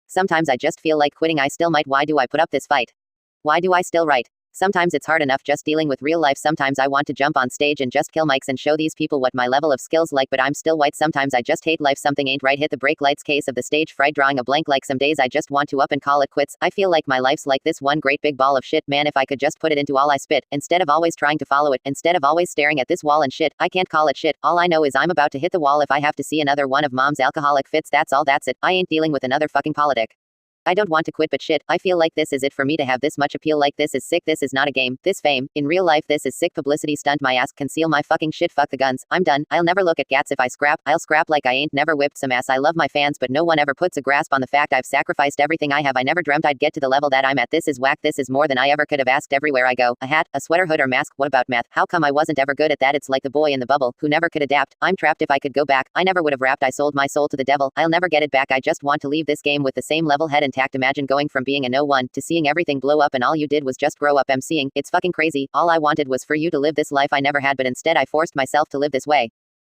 Sometimes I just feel like quitting. I still might. Why do I put up this fight? Why do I still write? Sometimes it's hard enough just dealing with real life. Sometimes I want to jump on stage and just kill mics and show these people what my level of skills like, but I'm still white. Sometimes I just hate life. Something ain't right. Hit the brake lights. Case of the stage fright. Drawing a blank. Like some days I just want to up and call it quits. I feel like my life's like this one great big ball of shit. Man, if I could just put it into all I spit, instead of always trying to follow it, instead of always staring at this wall and shit, I can't call it shit. All I know is I'm about to hit the wall if I have to see another one of mom's alcoholic fits. That's all. That's it. I ain't dealing with another fucking politic. I don't want to quit, but shit, I feel like this is it for me to have this much appeal. Like this is sick. This is not a game. This fame. In real life, this is sick publicity stunt. My ass. Conceal my fucking shit. Fuck the guns. I'm done. I'll never look at gats. If I scrap, I'll scrap like I ain't never whipped some ass. I love my fans, but no one ever puts a grasp on the fact I've sacrificed everything I have. I never dreamt I'd get to the level that I'm at. This is whack. This is more than I ever could have asked. Everywhere I go, a hat, a sweater, hood, or mask. What about math? How come I wasn't ever good at that? It's like the boy in the bubble who never could adapt. I'm trapped. If I could go back, I never would have rapped. I sold my soul to the devil. I'll never get it back. I just want to leave this game with the same level head intact. Imagine going from being a no one to seeing everything blow up and all you did was just grow up. MCing. It's fucking crazy. All I wanted was for you to live this life I never had, but instead I forced myself to live this way.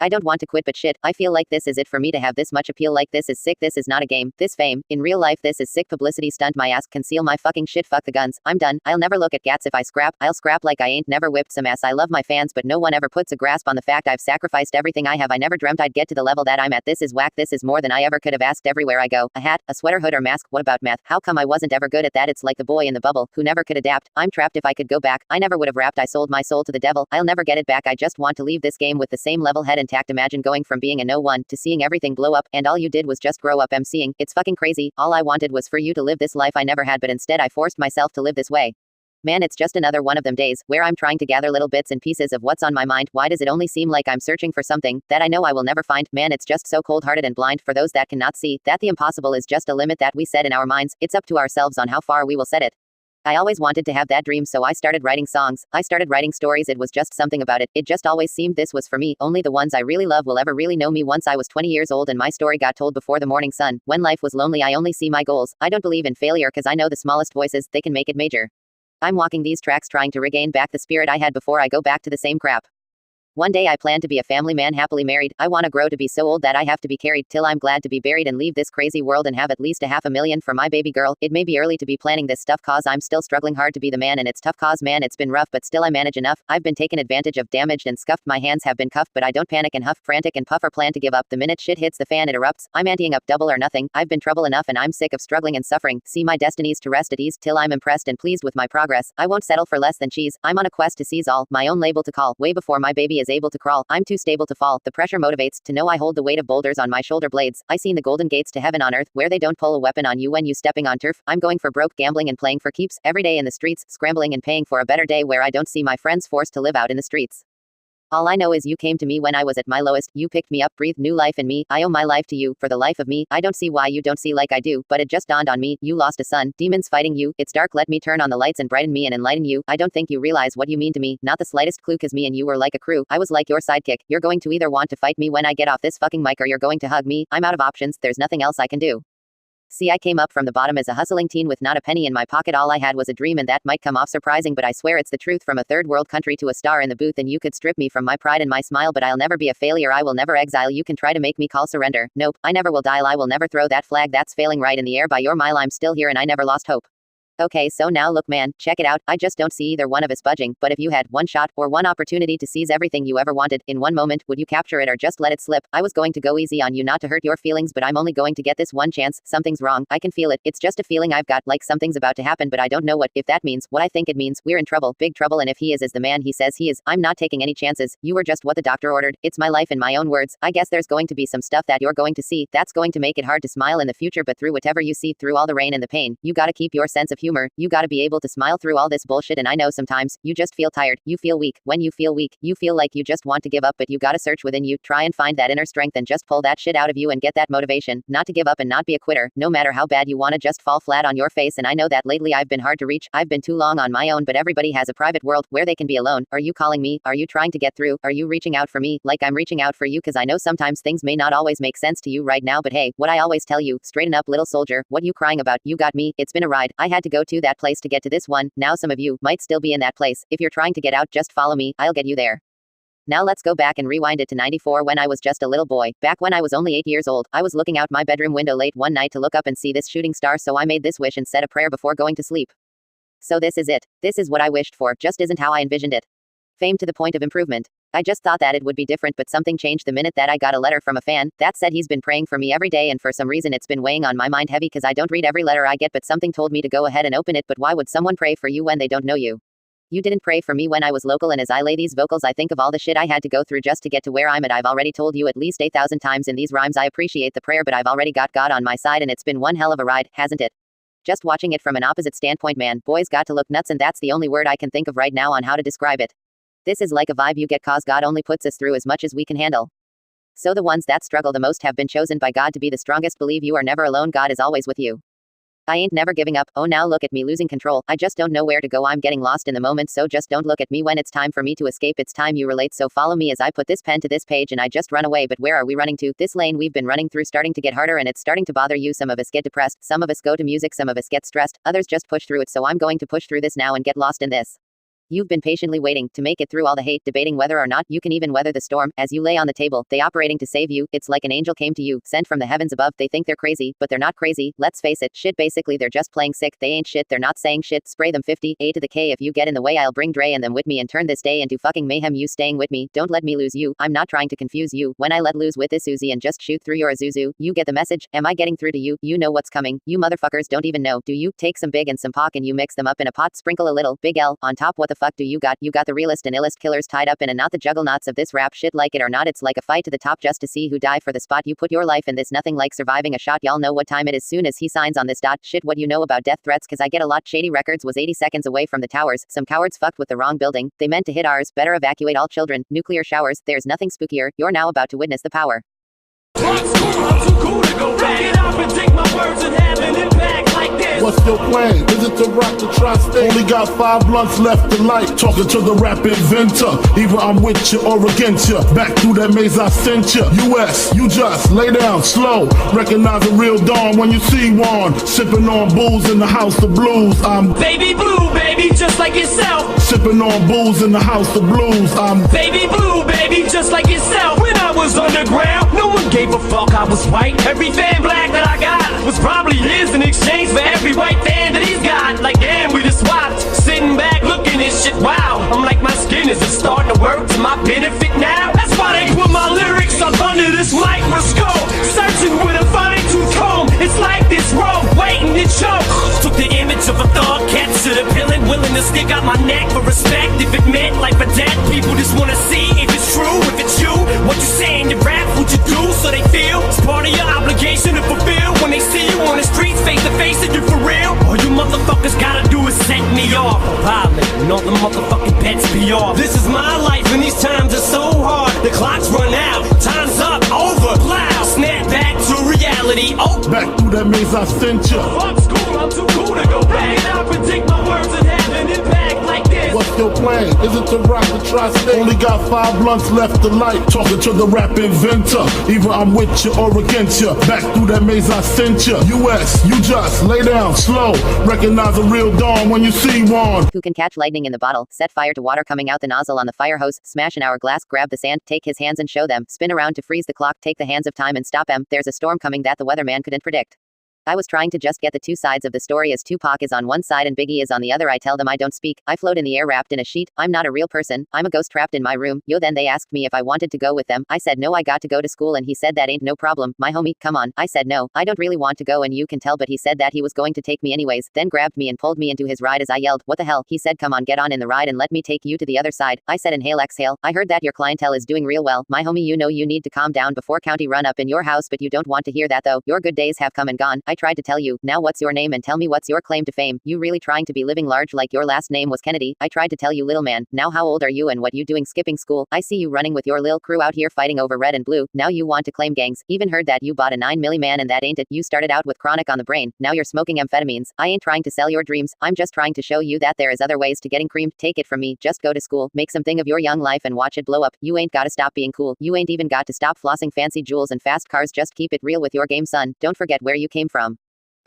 I don't want to quit, but shit, I feel like this is it for me to have this much appeal. Like this is sick. This is not a game. This fame. In real life, this is sick publicity stunt. My ass. Conceal my fucking shit. Fuck the guns. I'm done. I'll never look at gats. If I scrap, I'll scrap like I ain't never whipped some ass. I love my fans, but no one ever puts a grasp on the fact I've sacrificed everything I have. I never dreamt I'd get to the level that I'm at. This is whack. This is more than I ever could have asked. Everywhere I go, a hat, a sweater, hood, or mask. What about math? How come I wasn't ever good at that? It's like the boy in the bubble who never could adapt. I'm trapped. If I could go back, I never would have rapped. I sold my soul to the devil. I'll never get it back. I just want to leave this game with the same level head intact. Imagine going from being a no one to seeing everything blow up and all you did was just grow up. MCing. It's fucking crazy. All I wanted was for you to live this life I never had, but instead I forced myself to live this way. Man, it's just another one of them days where I'm trying to gather little bits and pieces of what's on my mind. Why does it only seem like I'm searching for something that I know I will never find? Man, it's just so cold-hearted and blind for those that cannot see that the impossible is just a limit that we set in our minds. It's up to ourselves on how far we will set it. I always wanted to have that dream, so I started writing songs. I started writing stories. It was just something about it. It just always seemed this was for me. Only the ones I really love will ever really know me. Once I was 20 years old and my story got told before the morning sun. When life was lonely, I only see my goals. I don't believe in failure cause I know the smallest voices, they can make it major. I'm walking these tracks trying to regain back the spirit I had before I go back to the same crap. One day I plan to be a family man, happily married. I want to grow to be so old that I have to be carried till I'm glad to be buried and leave this crazy world and have at least $500,000 for my baby girl. It may be early to be planning this stuff cause I'm still struggling hard to be the man and it's tough cause man it's been rough but still I manage enough. I've been taken advantage of, damaged and scuffed. My hands have been cuffed but I don't panic and huff, frantic and puff or plan to give up. The minute shit hits the fan it erupts. I'm anteing up double or nothing. I've been trouble enough and I'm sick of struggling and suffering. See my destinies to rest at ease till I'm impressed and pleased with my progress. I won't settle for less than cheese. I'm on a quest to seize all. My own label to call. Way before my baby is able to crawl. I'm too stable to fall. The pressure motivates to know I hold the weight of boulders on my shoulder blades. I seen the golden gates to heaven on earth where they don't pull a weapon on you when you stepping on turf. I'm going for broke, gambling and playing for keeps. Every day in the streets, scrambling and paying for a better day where I don't see my friends forced to live out in the streets. All I know is you came to me when I was at my lowest. You picked me up, breathed new life in me. I owe my life to you for the life of me. I don't see why you don't see like I do, but it just dawned on me. You lost a son. Demons fighting you. It's dark. Let me turn on the lights and brighten me and enlighten you. I don't think you realize what you mean to me. Not the slightest clue cause me and you were like a crew. I was like your sidekick. You're going to either want to fight me when I get off this fucking mic or you're going to hug me. I'm out of options. There's nothing else I can do. See, I came up from the bottom as a hustling teen with not a penny in my pocket. All I had was a dream and that might come off surprising, but I swear it's the truth. From a third world country to a star in the booth and you could strip me from my pride and my smile, but I'll never be a failure. I will never exile. You can try to make me call surrender. Nope, I never will dial. I will never throw that flag that's failing right in the air by your mile. I'm still here and I never lost hope. Okay, so now look man, check it out. I just don't see either one of us budging, but if you had one shot or one opportunity to seize everything you ever wanted in one moment, would you capture it or just let it slip? I was going to go easy on you not to hurt your feelings, but I'm only going to get this one chance. Something's wrong. I can feel it. It's just a feeling I've got, like something's about to happen, but I don't know what. If that means what I think it means, we're in trouble, big trouble, and if he is the man he says he is, I'm not taking any chances. You were just what the doctor ordered. It's my life in my own words. I guess there's going to be some stuff that you're going to see that's going to make it hard to smile in the future, but through whatever you see, through all the rain and the pain, you gotta keep your sense of humor. You gotta be able to smile through all this bullshit. And I know sometimes you just feel tired, you feel weak. When you feel weak, you feel like you just want to give up, but you gotta search within you, try and find that inner strength and just pull that shit out of you and get that motivation, not to give up and not be a quitter, no matter how bad you wanna just fall flat on your face. And I know that lately I've been hard to reach, I've been too long on my own, but everybody has a private world where they can be alone. Are you calling me? Are you trying to get through? Are you reaching out for me like I'm reaching out for you? Cause I know sometimes things may not always make sense to you right now, but hey, what I always tell you, straighten up little soldier, what you crying about? You got me. It's been a ride. I had to go to that place to get to this one. Now some of you might still be in that place. If you're trying to get out, just follow me. I'll get you there. Now let's go back and rewind it to 94 when I was just a little boy. Back when I was only 8 years old, I was looking out my bedroom window late one night to look up and see this shooting star, so I made this wish and said a prayer before going to sleep. So this is it. This is what I wished for, just isn't how I envisioned it. Fame to the point of improvement. I just thought that it would be different, but something changed the minute that I got a letter from a fan that said he's been praying for me every day, and for some reason it's been weighing on my mind heavy because I don't read every letter I get, but something told me to go ahead and open it. But why would someone pray for you when they don't know you? You didn't pray for me when I was local, and as I lay these vocals I think of all the shit I had to go through just to get to where I'm at. I've already told you at least 8,000 times in these rhymes I appreciate the prayer, but I've already got God on my side, and it's been one hell of a ride, hasn't it? Just watching it from an opposite standpoint, man, boys got to look nuts, and that's the only word I can think of right now on how to describe it. This is like a vibe you get cause God only puts us through as much as we can handle. So the ones that struggle the most have been chosen by God to be the strongest. Believe you are never alone, God is always with you. I ain't never giving up. Oh, now look at me losing control. I just don't know where to go. I'm getting lost in the moment, so just don't look at me when it's time for me to escape. It's time you relate, so follow me as I put this pen to this page and I just run away. But where are we running to? This lane we've been running through starting to get harder, and it's starting to bother you. Some of us get depressed, some of us go to music, some of us get stressed, others just push through it. So I'm going to push through this now and get lost in this. You've been patiently waiting to make it through all the hate, debating whether or not you can even weather the storm. As you lay on the table, they operating to save you. It's like an angel came to you, sent from the heavens above. They think they're crazy, but they're not crazy. Let's face it, shit, basically they're just playing sick. They ain't shit, they're not saying shit. Spray them 50, A to the K. If you get in the way, I'll bring Dre and them with me and turn this day into fucking mayhem. You staying with me, don't let me lose you. I'm not trying to confuse you. When I let loose with this Uzi and just shoot through your Azuzu, you get the message. Am I getting through to you? You know what's coming. You motherfuckers don't even know, do you? Take some big and some Pac and you mix them up in a pot, sprinkle a little Big L on top. What the fuck do you got? You got the realest and illest killers tied up in a knot. The juggernauts of this rap shit, like it or not, it's like a fight to the top just to see who die for the spot. You put your life in this, nothing like surviving a shot. Y'all know what time it is soon as he signs on this dot. Shit, what you know about death threats? Cause I get a lot. Shady Records was 80 seconds away from the towers. Some cowards fucked with the wrong building. They meant to hit ours. Better evacuate all children. Nuclear showers. There's nothing spookier. You're now about to witness the power. What's your plan? Is it to rock the tri-state? Only got 5 blunts left to light. Talking to the rap inventor. Either I'm with you or against you. Back through that maze I sent you. US, you just lay down slow. Recognize a real dawn when you see one. Sipping on booze in the house of blues. I'm baby blue, baby, just like yourself. Sipping on booze in the house of blues. I'm baby blue, baby, just like yourself. When I was underground, no one gave a fuck. I was white. Every fan black that I got was probably his in exchange for every white fan that he's got. Like damn, we just swapped. Sitting back looking at shit, wow. I'm like my skin is just starting to work to my benefit now. That's why they put my lyrics up under this microscope. Searching with a fine tooth comb. It's like this rope waiting to choke. Took the image of a thug, captured a villain, willing to stick out my neck for respect. If it meant life or death, people just wanna see if it's true, if it's you. What you saying, you rap, what you do, so they feel it's part of your obligation to fulfill. When they see you on the streets, face to face, and you for real. All you motherfuckers gotta do is set me off. I'm violent, and all the motherfucking bets be off. This is my life, and these times are so hard. The clock's run out, time's up, over, loud. Snap back to reality. Oh, back through that maze I sent you. Fuck school, I'm too cool to go back. And I predict my words and have an impact like this. What's your plan? Is it to rock the tri-state? Only got 5 blunts left to light. Talking to the rap inventor. Either I'm with you or against you. Back through that maze I sent you. US, you just lay down slow. Recognize a real dawn when you see one. Who can catch lightning in the bottle, set fire to water coming out the nozzle on the fire hose, smash an hourglass, grab the sand, take his hands and show them, spin around to freeze the clock, take the hands of time and stop them. There's a storm coming that the weatherman couldn't predict. I was trying to just get the two sides of the story, as Tupac is on one side and Biggie is on the other. I tell them I don't speak. I float in the air wrapped in a sheet. I'm not a real person. I'm a ghost trapped in my room. Yo, then they asked me if I wanted to go with them. I said no, I got to go to school, and he said that ain't no problem. My homie, come on. I said no, I don't really want to go, and you can tell, but he said that he was going to take me anyways, then grabbed me and pulled me into his ride as I yelled, what the hell? He said come on, get on in the ride and let me take you to the other side. I said inhale, exhale. I heard that your clientele is doing real well. My homie, you know you need to calm down before county run up in your house, but you don't want to hear that though. Your good days have come and gone. I tried to tell you. Now what's your name and tell me what's your claim to fame? You really trying to be living large like your last name was Kennedy? I tried to tell you, little man. Now how old are you and what you doing skipping school? I see you running with your lil crew out here fighting over red and blue. Now you want to claim gangs. Even heard that you bought a 9 milli man, and that ain't it. You started out with chronic on the brain. Now you're smoking amphetamines. I ain't trying to sell your dreams. I'm just trying to show you that there is other ways to getting creamed. Take it from me. Just go to school, make something of your young life and watch it blow up. You ain't gotta stop being cool. You ain't even got to stop flossing fancy jewels and fast cars. Just keep it real with your game, son. Don't forget where you came from.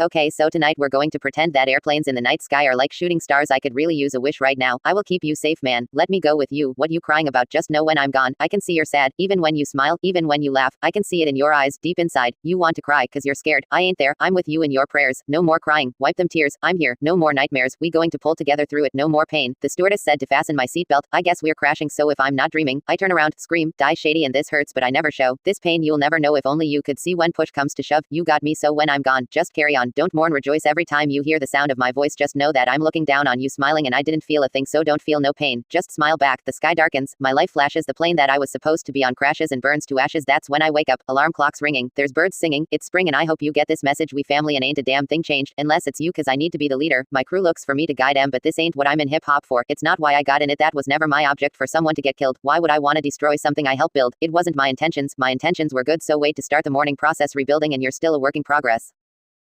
Okay, so tonight we're going to pretend that airplanes in the night sky are like shooting stars. I could really use a wish right now. I will keep you safe, man. Let me go with you. What you crying about? Just know when I'm gone, I can see you're sad. Even when you smile, even when you laugh, I can see it in your eyes. Deep inside, you want to cry cause you're scared. I ain't there. I'm with you in your prayers. No more crying. Wipe them tears. I'm here. No more nightmares. We going to pull together through it. No more pain. The stewardess said to fasten my seatbelt. I guess we're crashing, so if I'm not dreaming, I turn around, scream, die shady, and this hurts, but I never show. This pain you'll never know. If only you could see when push comes to shove. You got me, so when I'm gone, just carry on. Don't mourn, rejoice. Every time you hear the sound of my voice, just know that I'm looking down on you, smiling, and I didn't feel a thing, so don't feel no pain. Just smile back. The sky darkens, my life flashes, the plane that I was supposed to be on crashes and burns to ashes. That's when I wake up. Alarm clocks ringing, there's birds singing, it's spring, and I hope you get this message. We family and ain't a damn thing changed, unless it's you, cause I need to be the leader. My crew looks for me to guide them, but this ain't what I'm in hip hop for. It's not why I got in it. That was never my object, for someone to get killed. Why would I want to destroy something I helped build? It wasn't my intentions. My intentions were good, so wait to start the morning process rebuilding, and you're still a work in progress.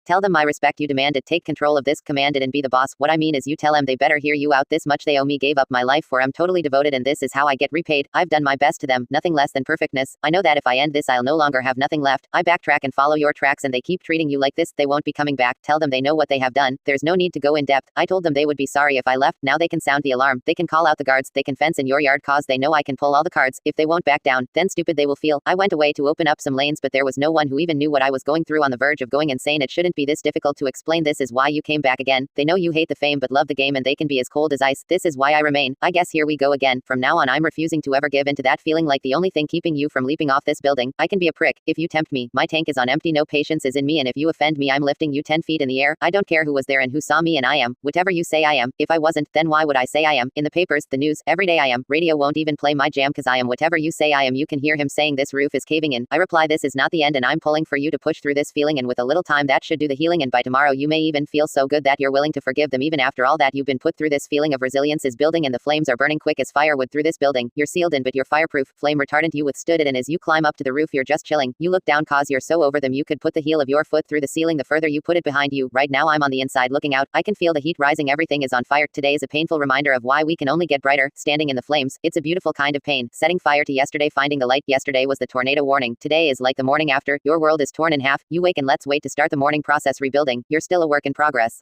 Tell them I respect you, demand it, take control of this, command it, and be the boss. What I mean is you tell them they better hear you out. This much they owe me, gave up my life for. I'm totally devoted, and this is how I get repaid. I've done my best to them, nothing less than perfectness. I know that if I end this, I'll no longer have nothing left. I backtrack and follow your tracks, and they keep treating you like this, they won't be coming back. Tell them they know what they have done. There's no need to go in depth. I told them they would be sorry if I left. Now they can sound the alarm. They can call out the guards. They can fence in your yard, cause they know I can pull all the cards. If they won't back down, then stupid they will feel. I went away to open up some lanes, but there was no one who even knew what I was going through, on the verge of going insane. It shouldn't be this difficult to explain. This is why you came back again. They know you hate the fame but love the game, and they can be as cold as ice. This is why I remain. I guess here we go again. From now on I'm refusing to ever give into that feeling, like the only thing keeping you from leaping off this building. I can be a prick if you tempt me. My tank is on empty, no patience is in me, and if you offend me I'm lifting you 10 feet in the air. I don't care who was there and who saw me, and I am whatever you say I am. If I wasn't, then why would I say I am? In the papers, the news, every day I am. Radio won't even play my jam cause I am whatever you say I am. You can hear him saying this roof is caving in. I reply, this is not the end, and I'm pulling for you to push through this feeling, and with a little time that should do the healing, and by tomorrow you may even feel so good that you're willing to forgive them even after all that you've been put through. This feeling of resilience is building, and the flames are burning quick as firewood through this building. You're sealed in, but you're fireproof, flame retardant. You withstood it, and as you climb up to the roof you're just chilling. You look down cause you're so over them you could put the heel of your foot through the ceiling the further you put it behind you. Right now I'm on the inside looking out. I can feel the heat rising, everything is on fire. Today is a painful reminder of why we can only get brighter, standing in the flames. It's a beautiful kind of pain, setting fire to yesterday, finding the light. Yesterday was the tornado warning. Today is like the morning after. Your world is torn in half. You wake and let's wait to start the morning process rebuilding. You're still a work in progress.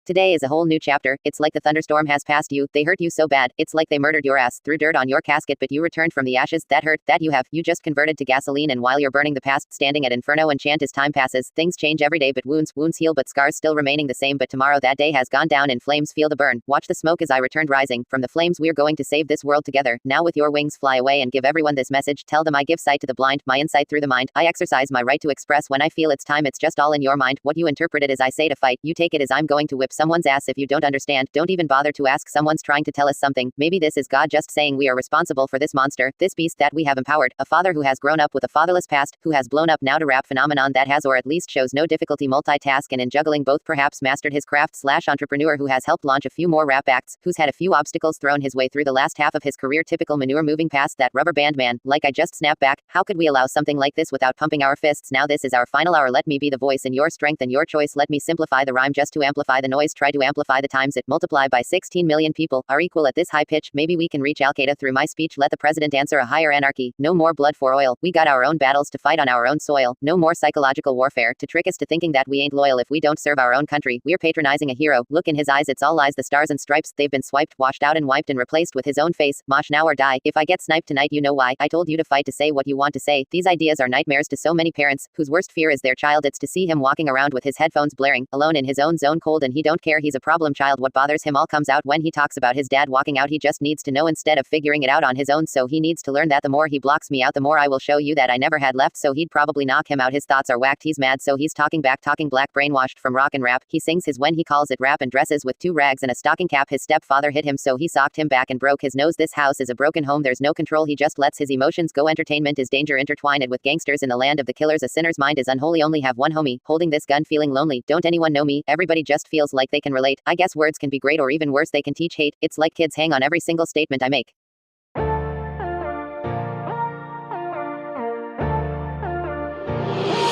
Today is a whole new chapter. It's like the thunderstorm has passed you. They hurt you so bad. It's like they murdered your ass, threw dirt on your casket, but you returned from the ashes. That hurt, that you just converted to gasoline, and while you're burning the past, standing at Inferno and chant as time passes. Things change every day, but wounds heal, but scars still remaining the same. But tomorrow that day has gone down in flames. Feel the burn. Watch the smoke as I returned rising from the flames. We're going to save this world together. Now with your wings fly away and give everyone this message. Tell them I give sight to the blind, my insight through the mind. I exercise my right to express when I feel it's time. It's just all in your mind. What you interpret it as I say to fight, you take it as I'm going to whip someone's ass. If you don't understand, don't even bother to ask. Someone's trying to tell us something. Maybe this is God just saying we are responsible for this monster, this beast that we have empowered. A father who has grown up with a fatherless past, who has blown up now to rap phenomenon that has, or at least shows no difficulty multitask, and in juggling both perhaps mastered his craft / entrepreneur who has helped launch a few more rap acts, who's had a few obstacles thrown his way through the last half of his career. Typical manure moving past that rubber band man. Like I just snap back. How could we allow something like this without pumping our fists? Now this is our final hour. Let me be the voice in your strength and your choice. Let me simplify the rhyme just to amplify the noise. Try to amplify the times it multiply by 16 million people are equal at this high pitch. Maybe we can reach Al-Qaeda through my speech. Let the president answer a higher anarchy. No more blood for oil. We got our own battles to fight on our own soil. No more psychological warfare to trick us to thinking that we ain't loyal if we don't serve our own country. We're patronizing a hero. Look in his eyes, it's all lies. The stars and stripes, they've been swiped, washed out and wiped and replaced with his own face. Mosh now or die. If I get sniped tonight, you know why. I told you to fight, to say what you want to say. These ideas are nightmares to so many parents whose worst fear is their child. It's to see him walking around with his headphones blaring, alone in his own zone, cold, and he don't care. He's a problem child. What bothers him all comes out when he talks about his dad walking out. He just needs to know instead of figuring it out on his own. So he needs to learn that the more he blocks me out, the more I will show you that I never had left. So he'd probably knock him out. His thoughts are whacked. He's mad, so he's talking back, talking black, brainwashed from rock and rap. He sings his when he calls it rap and dresses with 2 rags and a stocking cap. His stepfather hit him, so he socked him back and broke his nose. This house is a broken home. There's no control. He just lets his emotions go. Entertainment is danger. Intertwine it with gangsters in the land of the killers. A sinner's mind is unholy. Only have one homie holding this gun, feeling lonely. Don't anyone know me? Everybody just feels like they can relate. I guess words can be great, or even worse, they can teach hate. It's like kids hang on every single statement I make.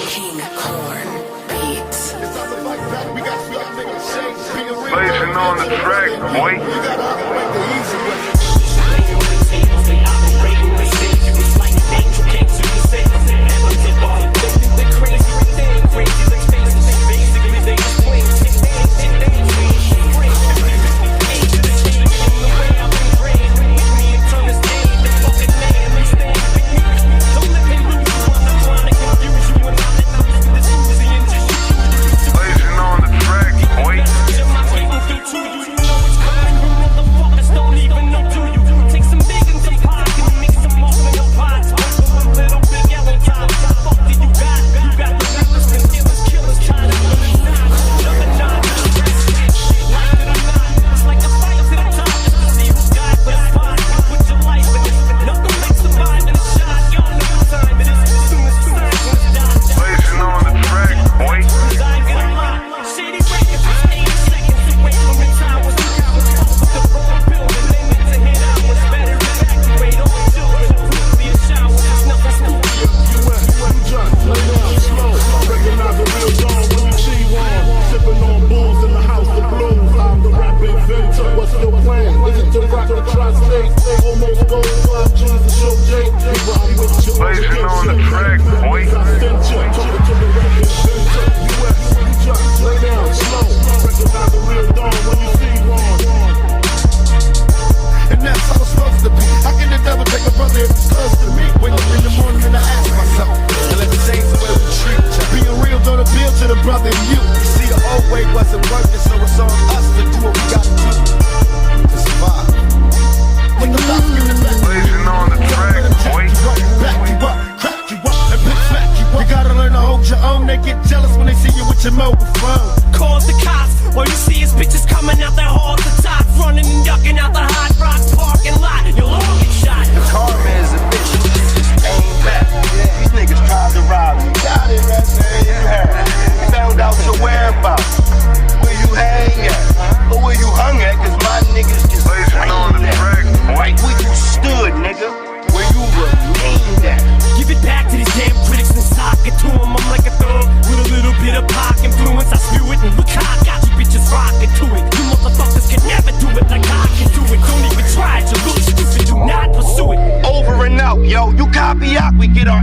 King Corn Beats. Blazing on the track, boy. Crazy,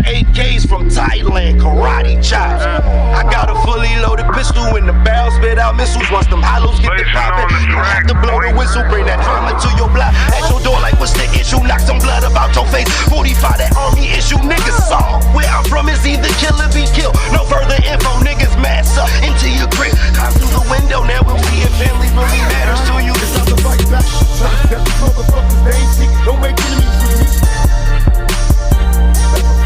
AKs from Thailand, karate chops. I got a fully loaded pistol in the barrel, spit out missiles. Once them hollows get to poppin', you have to blow the whistle, bring that drama to your block. At your door like what's the issue? Knock some blood about your face. 45 that army issue, niggas saw. Where I'm from is either kill or be killed. No further info, niggas mass up into your crib. Climb through the window, now we'll see if family really matters to you. It's time to fight back. These motherfuckers, they ain't see. Don't make enemies with me.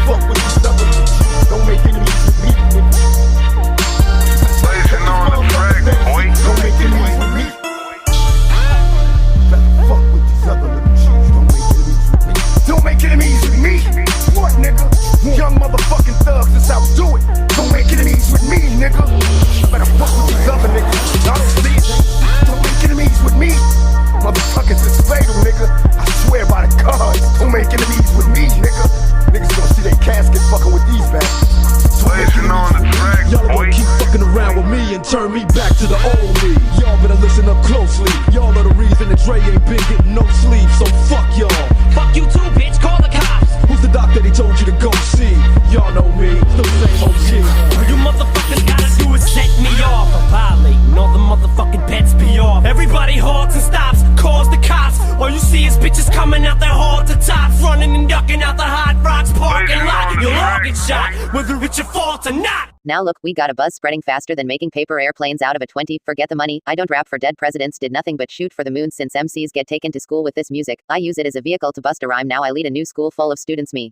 Fuck with you, stubborn. Don't make enemies with me. Blazing on the track, boy. Don't make enemies with me. Fuck with these other little G's. Don't make enemies with me. Don't make enemies with me. What, nigga? Young motherfucking thugs, that's how we do it. Don't make enemies with me, nigga. Better fuck with these other niggas. I don't see it. Don't make enemies with me. Motherfuckers, it's fatal, nigga. I swear by the gods. Don't make enemies with me, nigga. Niggas gonna see their casket fucking with these bastards. Blazing on the track, Y'all are boy. gonna keep fucking around with me and turn me back to the old me. Y'all better listen up closely. Y'all are the reason that Dre ain't been getting no sleep, so fuck y'all. Fuck you too, bitch, call the cops. Who's the doc that he told you to go see? Y'all know me, still the same OG. All you motherfuckers gotta do is set me off. I'm violating all the motherfucking bets be off. Everybody halts and stops, calls the cops. All you see is bitches coming out their hall to tops, running and ducking out the Hot Rocks parking lot. You'll all get shot, whether it's your fault or not. Now look, we got a buzz spreading faster than making paper airplanes out of a 20. Forget the money. I don't rap for dead presidents, did nothing but shoot for the moon since MCs get taken to school with this music. I use it as a vehicle to bust a rhyme. Now I lead a new school full of students. Me.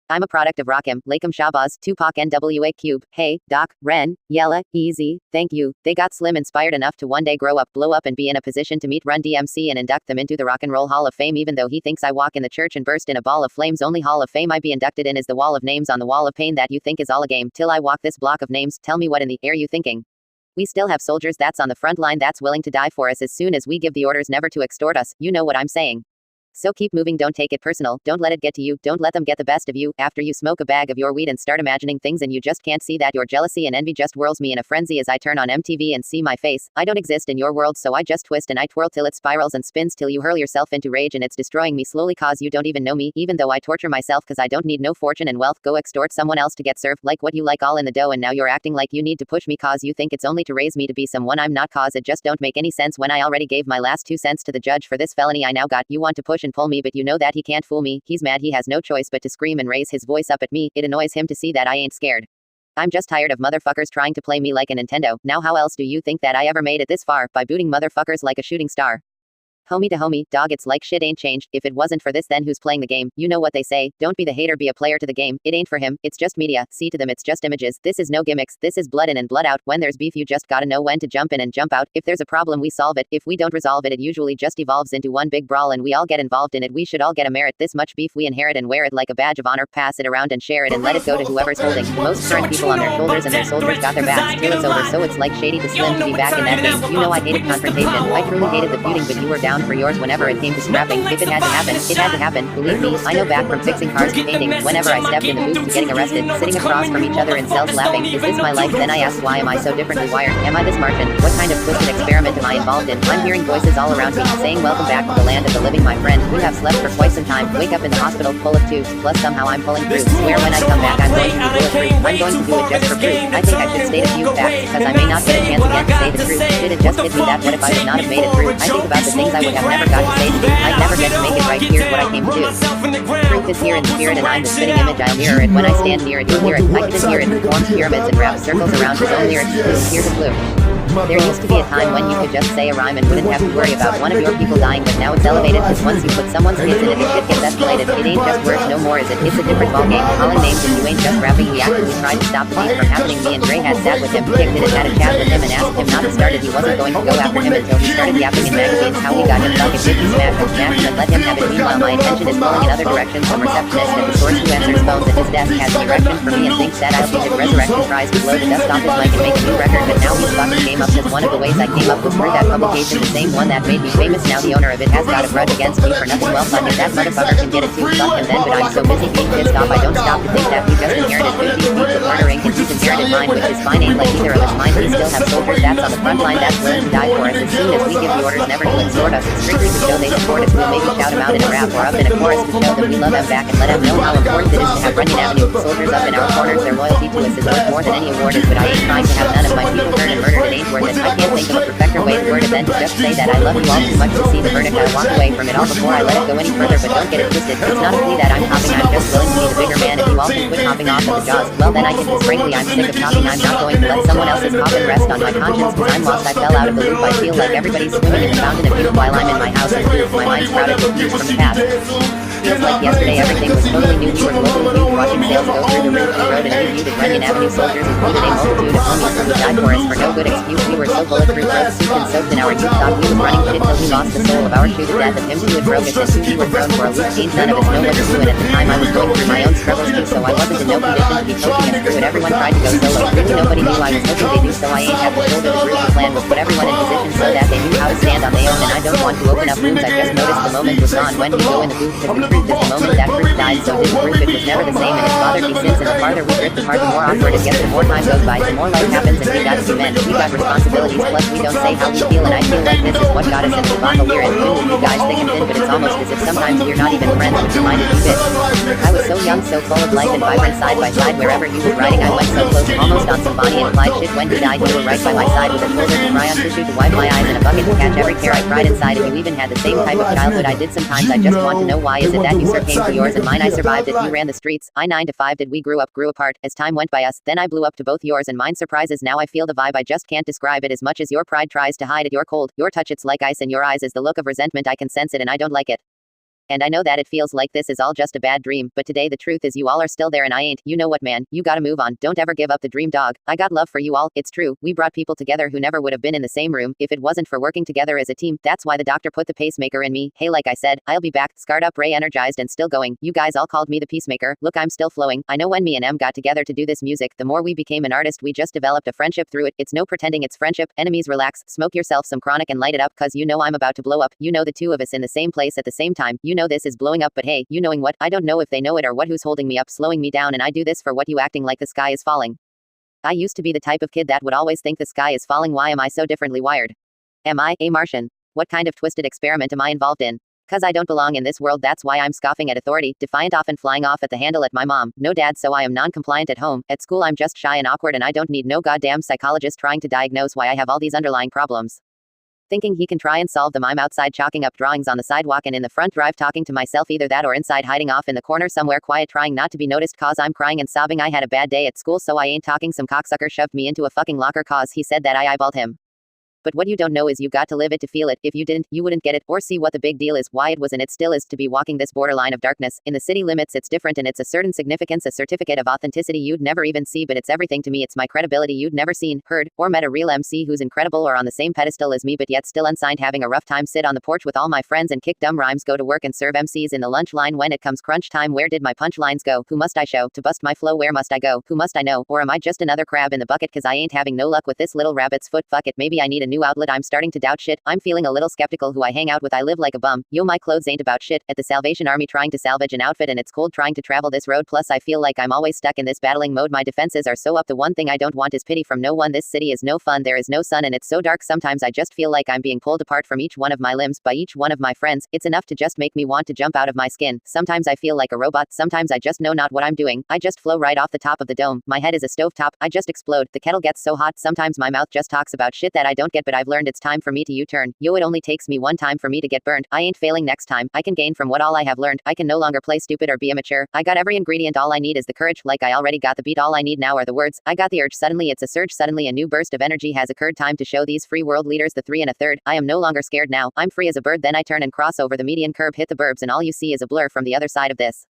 I'm a product of Rakim, Lakem Shabazz, Tupac, NWA Cube, Hey, Doc, Ren, Yella, Easy, thank you. They got Slim inspired enough to one day grow up, blow up and be in a position to meet Run DMC and induct them into the Rock and Roll Hall of Fame. Even though he thinks I walk in the church and burst in a ball of flames, only Hall of Fame I be inducted in is the wall of names on the wall of pain that you think is all a game. Till I walk this block of names, tell me what in the air you thinking. We still have soldiers that's on the front line that's willing to die for us as soon as we give the orders never to extort us. You know what I'm saying. So keep moving, don't take it personal, don't let it get to you, don't let them get the best of you. After you smoke a bag of your weed and start imagining things and you just can't see that, your jealousy and envy just whirls me in a frenzy as I turn on MTV and see my face. I don't exist in your world, so I just twist and I twirl till it spirals and spins till you hurl yourself into rage and it's destroying me slowly cause you don't even know me, even though I torture myself cause I don't need no fortune and wealth. Go extort someone else to get served like what you like all in the dough, and now you're acting like you need to push me cause you think it's only to raise me to be someone I'm not, cause it just don't make any sense when I already gave my last 2 cents to the judge for this felony I now got. You want to push and pull me, but you know that he can't fool me. He's mad, he has no choice but to scream and raise his voice up at me. It annoys him to see that I ain't scared. I'm just tired of motherfuckers trying to play me like a Nintendo. Now how else do you think that I ever made it this far? By booting motherfuckers like a shooting star. Homie to homie, dog, it's like shit ain't changed. If it wasn't for this, then who's playing the game? You know what they say, don't be the hater, be a player to the game. It ain't for him, it's just media. See to them, it's just images. This is no gimmicks, this is blood in and blood out. When there's beef, you just gotta know when to jump in and jump out. If there's a problem, we solve it. If we don't resolve it, it usually just evolves into one big brawl and we all get involved in it. We should all get a merit. This much beef we inherit and wear it like a badge of honor. Pass it around and share it and let it go to whoever's holding. Most current people on their shoulders and their soldiers got their backs till it's over, so it's like shady to Slim to be back in that game. You know I hated confrontation, I truly hated the feuding, but you were down for yours whenever it came to scrapping. If it had to happen, it had to happen. Believe me, I know back from fixing cars to painting. Whenever I stepped in the booth to getting arrested, sitting across from each other in cells laughing. Is this my life? Then I asked, why am I so differently wired? Am I this Martian? What kind of twisted experiment am I involved in? I'm hearing voices all around me saying, welcome back to the land of the living, my friend. We have slept for quite some time. Wake up in the hospital full of tubes. Plus somehow I'm pulling through. Swear when I come back I'm going to be bulletproof. I'm going to do it just for proof. I think I should state a few facts because I may not get a chance again to say the truth. Did it just hit me that what if I would not have made it through? I think about the things I would have never got to say to you. I'd never get to make it right. Here's what I came to do. Truth is here in spirit and I'm the spitting image. I'll mirror it. When I stand near it, you'll hear it. I can hear it. Forms pyramids and wraps circles around his own lyrics. Here's a clue. There used to be a time when you could just say a rhyme and wouldn't have to worry about one of your people dying, but now it's elevated because once you put someone's kids in it, the shit gets escalated. It ain't just words no more, is it? It's a different ballgame. Calling names and you ain't just rapping. We actually tried to stop the beat from happening. Me and Dre had sat with him, kicked it and had a chat with him and asked him not to start it. He wasn't going to go after him until he started yapping in magazines how we got him fucking 50 smashed and smashed and let him have it. Meanwhile my attention is pulling in other directions. Some receptionist at the source who answers phones at his desk has an erection for me and thinks that I'll be his resurrection, tries to blow the dust off his mic and make a new record, but now he's fucking game house as one of the ways I came up with through that publication, the same one that made me famous. Now the owner of it has got a grudge against me for nothing. Well, fuck it, that motherfucker can get it too. Fuck him then, but I'm so busy being pissed off I don't stop to think that we just inherited 50 feet of murder ink, and he's inherited mine, which is fine. Ain't like either of us mind. We still have soldiers that's on the front line that's willing to die for us. As soon as we give the orders never to extort us, it's strictly to show they support us. We'll maybe shout them out in a rap or up in a chorus to show that we love them back and let them know how important it is to have Runyon Avenue soldiers up in our corners. Their loyalty to us is worth more than any award is, but I ain't trying to have none of my people hurt and murdered. It ain't worth it. I can't think of a perfecter way to word it than to just say that I love you all too much to see the verdict. I walk away from it all before I let it go any further, but don't get it twisted. It's not a plea that I'm hopping, I'm just willing to be the bigger man. If you all can quit hopping off at the jaws, well then I can, cause frankly I'm sick of hopping. I'm not going to let someone else's coffin rest on my conscience, cause I'm lost. I fell out of the loop. I feel like everybody's swimming in the fountain of youth while I'm in my house and food. My mind's crowded with views from the past. Feels like yesterday everything was totally new. We were globally huge, watching sales go through the roof. We rode and interviewed at Runyon Avenue soldiers, included a multitude of homies who died for us for no good excuse. We were so bulletproof, road soaked and soaked in our youth, thought we was running shit till we lost the soul of our shoe. The death of him who had broke us and who we were thrown for a loop. Ain't none of us know what to do, and at the time I was going through my own struggles too, so I wasn't in no condition to be poking and through it. Everyone tried to go solo. Really nobody knew I was hoping they do, so I ain't have to shoulder the group. The plan was put everyone in position so that they knew how to stand on their own, and I don't want to open up wounds. I just noticed the moment was gone when we go in the booth, cause the truth is the moment that Chris died, so did Ruth. It was never the same, and it's bothered me since, and the farther we drift apart, the more awkward it gets. The more time goes by, the more life happens, and we got to be men. We got responsibilities, plus we don't say how we feel, and I feel like this is what got us in the spot we're in. You guys thick and thin, but it's almost as if sometimes we're not even friends, which reminded me bit. I was so young, so full of life and vibrant, side by side wherever he was riding. I went so close, almost on some Bonnie and Clyde shit. When he died, you were right by my side with a shoulder to cry on, tissue to wipe my eyes, and a bucket to catch every tear I cried inside. And you even had the same type of childhood I did. Sometimes I just want to know, why is it that you sir came to yours and mine I survived it? You ran the streets, I 9 to 5 did. We grew apart as time went by us, then I blew up to both yours and mine surprises. Now I feel the vibe, I just can't describe it. As much as your pride tries to hide it, you're cold, your touch it's like ice, in your eyes is the look of resentment. I can sense it and I don't like it. And I know that it feels like this is all just a bad dream, but today the truth is you all are still there and I ain't. You know what, man, you gotta move on. Don't ever give up the dream, dog. I got love for you all. It's true, we brought people together who never would have been in the same room if it wasn't for working together as a team. That's why the doctor put the pacemaker in me. Hey, like I said, I'll be back, scarred up, re-energized and still going. You guys all called me the peacemaker. Look, I'm still flowing. I know when me and M got together to do this music, the more we became an artist, we just developed a friendship through it. It's no pretending it's friendship. Enemies, relax, smoke yourself some chronic and light it up, cause you know I'm about to blow up. You know the two of us in the same place at the same time. You know this is blowing up. But hey, you knowing what? I don't know if they know it or what, who's holding me up, slowing me down, and I do this for what? You acting like the sky is falling. I used to be the type of kid that would always think the sky is falling. Why am I so differently wired? Am I a Martian? What kind of twisted experiment am I involved in? Cause I don't belong in this world, that's why I'm scoffing at authority, defiant, often flying off at the handle at my mom. No dad, so I am non-compliant at home. At school I'm just shy and awkward, and I don't need no goddamn psychologist trying to diagnose why I have all these underlying problems. Thinking he can try and solve them, I'm outside chalking up drawings on the sidewalk and in the front drive talking to myself, either that or inside hiding off in the corner somewhere quiet trying not to be noticed cause I'm crying and sobbing. I had a bad day at school, so I ain't talking. Some cocksucker shoved me into a fucking locker cause he said that I eyeballed him. But what you don't know is you got to live it to feel it. If you didn't, you wouldn't get it or see what the big deal is, why it was and it still is to be walking this borderline of darkness. In the city limits it's different, and it's a certain significance, a certificate of authenticity you'd never even see, but it's everything to me. It's my credibility. You'd never seen, heard, or met a real MC who's incredible or on the same pedestal as me but yet still unsigned, having a rough time, sit on the porch with all my friends and kick dumb rhymes, go to work and serve MCs in the lunch line. When it comes crunch time, where did my punchlines go? Who must I show to bust my flow? Where must I go? Who must I know? Or am I just another crab in the bucket cause I ain't having no luck with this little rabbit's foot? Fuck it, maybe I need a new outlet. I'm starting to doubt shit. I'm feeling a little skeptical who I hang out with. I live like a bum. Yo, my clothes ain't about shit. At the Salvation Army trying to salvage an outfit, and it's cold trying to travel this road. Plus I feel like I'm always stuck in this battling mode. My defenses are so up. The one thing I don't want is pity from no one. This city is no fun. There is no sun and it's so dark. Sometimes I just feel like I'm being pulled apart from each one of my limbs by each one of my friends. It's enough to just make me want to jump out of my skin. Sometimes I feel like a robot. Sometimes I just know not what I'm doing. I just flow right off the top of the dome. My head is a stovetop. I just explode. The kettle gets so hot. Sometimes my mouth just talks about shit that I don't get, but I've learned it's time for me to U-turn. Yo, it only takes me one time for me to get burned. I ain't failing next time. I can gain from what all I have learned. I can no longer play stupid or be immature. I got every ingredient. All I need is the courage. Like I already got the beat. All I need now are the words. I got the urge. Suddenly it's a surge. Suddenly a new burst of energy has occurred. Time to show these free world leaders the 3 1/3. I am no longer scared now. I'm free as a bird. Then I turn and cross over the median curb, hit the burbs, and all you see is a blur from the other side of this.